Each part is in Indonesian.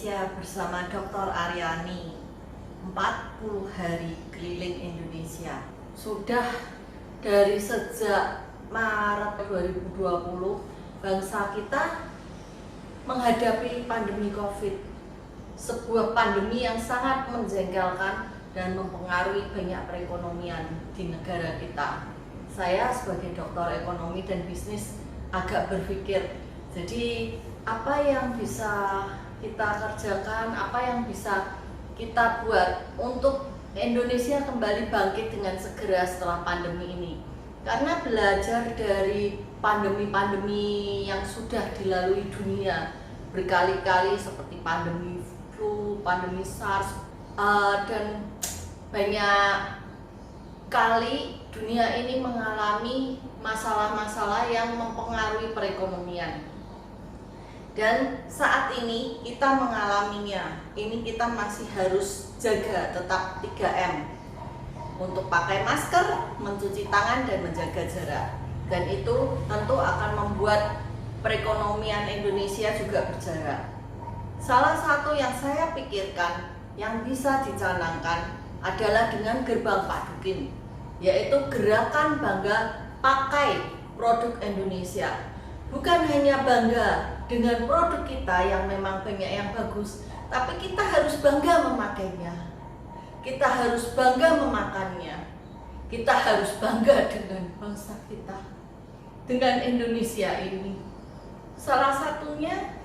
Indonesia bersama Dr. Aryani. 40 hari keliling Indonesia. Sudah dari sejak Maret 2020 bangsa kita menghadapi pandemi Covid. Sebuah pandemi yang sangat menjengkelkan dan mempengaruhi banyak perekonomian di negara kita. Saya sebagai dokter ekonomi dan bisnis agak berpikir, jadi apa yang bisa kita kerjakan, apa yang bisa kita buat untuk Indonesia kembali bangkit dengan segera setelah pandemi ini. Karena belajar dari pandemi-pandemi yang sudah dilalui dunia berkali-kali seperti pandemi flu, pandemi SARS, dan banyak kali dunia ini mengalami masalah-masalah yang mempengaruhi perekonomian. Dan saat ini kita mengalaminya. Ini kita masih harus jaga tetap 3M. Untuk pakai masker, mencuci tangan, dan menjaga jarak. Dan itu tentu akan membuat perekonomian Indonesia juga berjarak. Salah satu yang saya pikirkan yang bisa dicanangkan adalah dengan gerbang Pak Dukin, yaitu gerakan bangga pakai produk Indonesia. Bukan hanya bangga dengan produk kita yang memang banyak yang bagus, tapi kita harus bangga memakainya. Kita harus bangga memakannya. Kita harus bangga dengan bangsa kita, dengan Indonesia ini. Salah satunya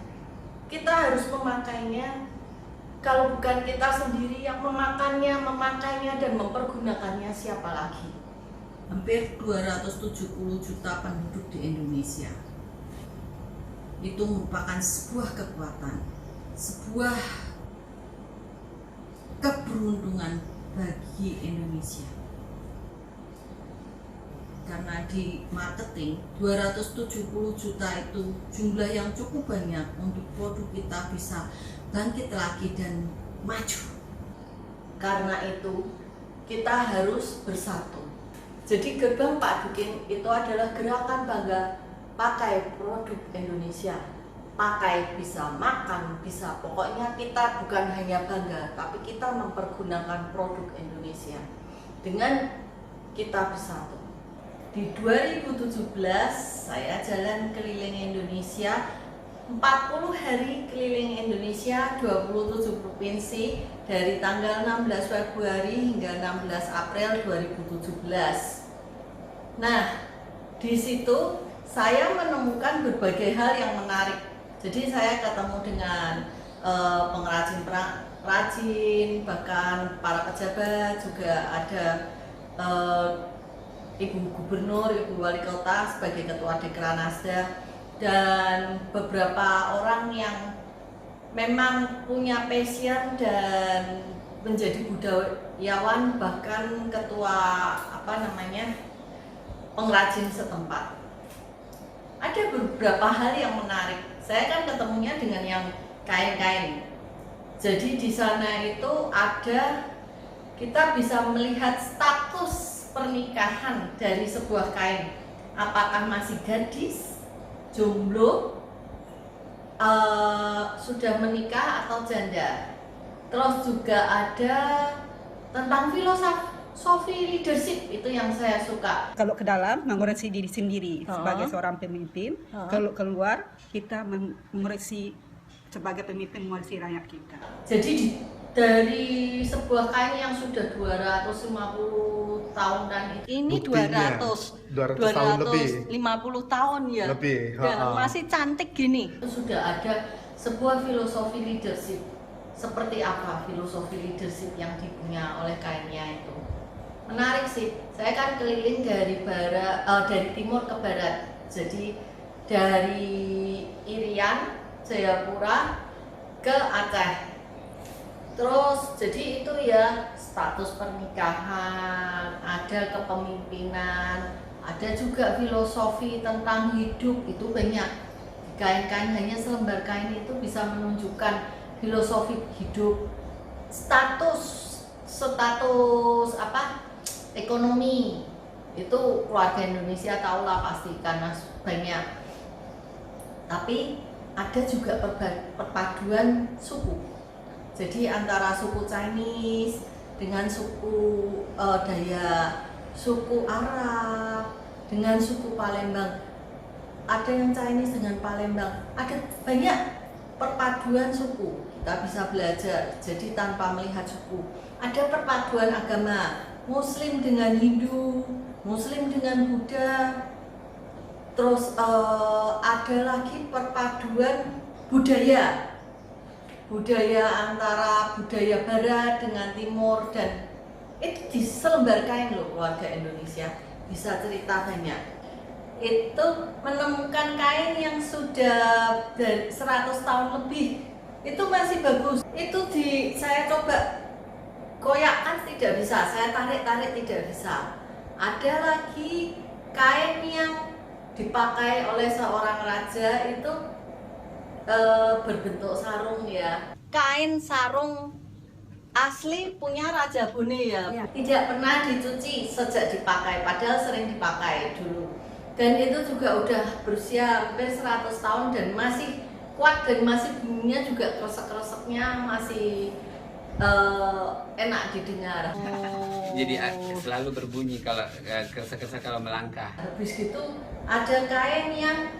kita harus memakainya. Kalau bukan kita sendiri yang memakannya, memakainya, dan mempergunakannya, siapa lagi? Hampir 270 juta penduduk di Indonesia. Itu merupakan sebuah kekuatan, sebuah keberuntungan bagi Indonesia. Karena di marketing 270 juta itu jumlah yang cukup banyak untuk produk kita bisa bangkit lagi dan maju. Karena itu kita harus bersatu. Jadi gerbang Pak Dukin itu adalah gerakan bangga pakai produk Indonesia. Pakai, bisa makan, bisa, pokoknya kita bukan hanya bangga, tapi kita mempergunakan produk Indonesia dengan kita bersatu. Di 2017 saya jalan keliling Indonesia, 40 hari keliling Indonesia, 27 provinsi dari tanggal 16 Februari hingga 16 April 2017. Nah, di situ saya menemukan berbagai hal yang menarik. Jadi saya ketemu dengan pengrajin, bahkan para pejabat, juga ada Ibu Gubernur, Ibu Wali Kota sebagai Ketua Dekranasda, dan beberapa orang yang memang punya passion dan menjadi budayawan, bahkan ketua pengrajin setempat. Ada beberapa hal yang menarik. Saya kan ketemunya dengan yang kain-kain. Jadi di sana itu ada, kita bisa melihat status pernikahan dari sebuah kain. Apakah masih gadis, jomblo, sudah menikah atau janda. Terus juga ada tentang filosofi leadership, itu yang saya suka. Kalau ke dalam mengoreksi diri sendiri sebagai seorang pemimpin, kalau keluar kita mengoreksi sebagai pemimpin, mengoreksi rakyat kita. Jadi dari sebuah kain yang sudah 250 tahunan ini Buktinya, 200 tahun lebih. 250 tahun ya. Lebih, Dan masih cantik gini. Itu sudah ada sebuah filosofi leadership. Seperti apa filosofi leadership yang dipunya oleh kainnya itu? Menarik sih. Saya kan keliling dari dari timur ke barat. Jadi dari Irian, Jayapura ke Aceh. Terus jadi itu ya status pernikahan, ada kepemimpinan, ada juga filosofi tentang hidup, itu banyak. Kain-kain, hanya selembar kain itu bisa menunjukkan filosofi hidup, status ekonomi. Itu keluarga Indonesia tahulah pasti karena banyak. Tapi ada juga perpaduan suku. Jadi antara suku Chinese dengan suku Dayak, suku Arab dengan suku Palembang. Ada yang Chinese dengan Palembang. Ada banyak perpaduan suku. Kita bisa belajar. Jadi tanpa melihat suku. Ada perpaduan agama. Muslim dengan Hindu, Muslim dengan Buddha. Terus ada lagi perpaduan budaya antara budaya barat dengan timur, dan itu di selembar kain loh keluarga Indonesia bisa cerita banyak. Itu menemukan kain yang sudah dari 100 tahun lebih, itu masih bagus. Itu saya coba koyakkan tidak bisa, saya tarik tidak bisa. Ada lagi kain yang dipakai oleh seorang raja itu berbentuk sarung ya. Kain sarung asli punya Raja Bone ya. Tidak pernah dicuci sejak dipakai, padahal sering dipakai dulu. Dan itu juga udah berusia hampir 100 tahun dan masih kuat, dan masih bunyinya juga kresek-kreseknya masih enak didengar. Jadi selalu berbunyi kalau kresek-kresek kalau melangkah. Habis gitu ada kain yang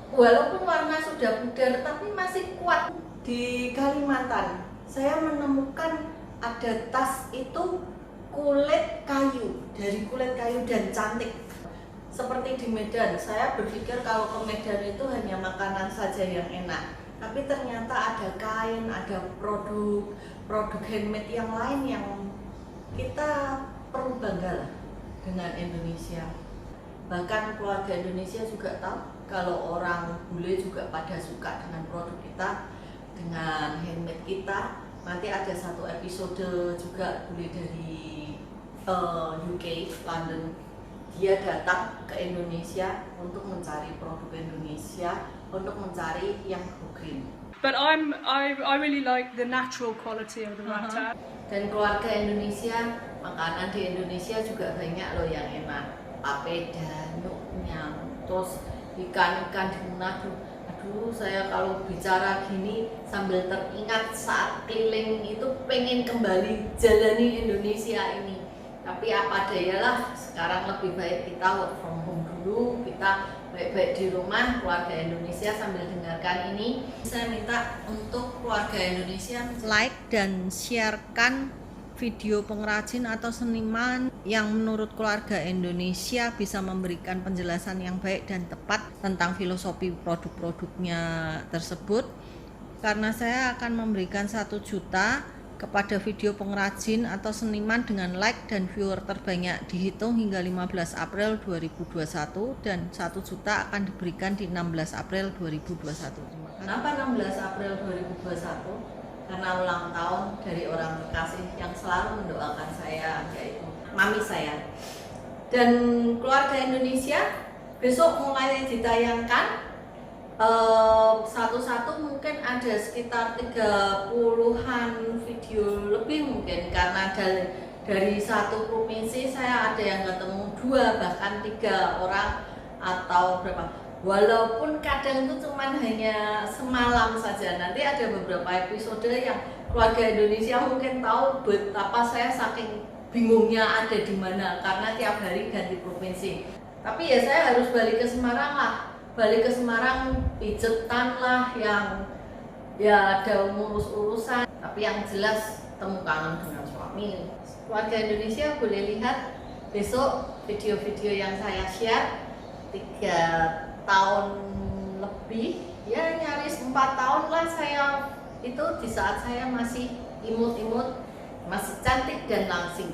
walaupun warna sudah pudar tapi masih kuat. Di Kalimantan saya menemukan ada tas itu kulit kayu, dari kulit kayu dan cantik. Seperti di Medan, saya berpikir kalau ke Medan itu hanya makanan saja yang enak, tapi ternyata ada kain, ada produk handmade yang lain yang kita perlu bangga lah dengan Indonesia. Bahkan keluarga Indonesia juga tahu kalau orang bule juga pada suka dengan produk kita, dengan handmade kita. Nanti ada satu episode juga bule dari UK, London. Dia datang ke Indonesia untuk mencari produk Indonesia, untuk mencari yang go green. But I really like the natural quality of the rattan. Dan keluarga Indonesia, makanan di Indonesia juga banyak loh yang enak. Papeda, nyuk-nyam, terus ikan-ikan di Manado. Aduh, saya kalau bicara gini sambil teringat saat keliling itu pengen kembali jalani Indonesia ini. Tapi apa dayalah, sekarang lebih baik kita work from home dulu, kita baik-baik di rumah, keluarga Indonesia sambil dengarkan ini. Saya minta untuk keluarga Indonesia like dan sharekan video pengrajin atau seniman yang menurut keluarga Indonesia bisa memberikan penjelasan yang baik dan tepat tentang filosofi produk-produknya tersebut. Karena saya akan memberikan 1 juta kepada video pengrajin atau seniman dengan like dan viewer terbanyak dihitung hingga 15 April 2021, dan 1 juta akan diberikan di 16 April 2021. Kenapa 16 April 2021? Karena ulang tahun dari orang terkasih yang selalu mendoakan saya, yaitu mami saya. Dan keluarga Indonesia besok mulai ditayangkan satu-satu, mungkin ada sekitar 30-an video lebih mungkin, karena dari satu provinsi saya ada yang ketemu 2 bahkan 3 orang atau berapa. Walaupun kadang itu cuman hanya semalam saja. Nanti ada beberapa episode yang keluarga Indonesia mungkin tahu betapa saya saking bingungnya ada di mana, karena tiap hari ganti provinsi. Tapi ya saya harus balik ke Semarang lah. Balik ke Semarang pijetan lah, yang ya ada urus-urusan, tapi yang jelas temu kangen dengan suami. Keluarga Indonesia boleh lihat besok video-video yang saya share. 3 tahun lebih, ya nyaris 4 tahun lah saya itu, di saat saya masih imut-imut, masih cantik dan langsing.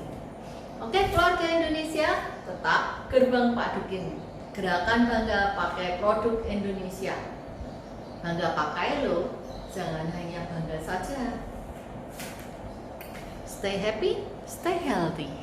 Oke, keluarga Indonesia, tetap gerbang Pak Dukin. Gerakan bangga pakai produk Indonesia. Bangga pakai loh, jangan hanya bangga saja. Stay happy, stay healthy.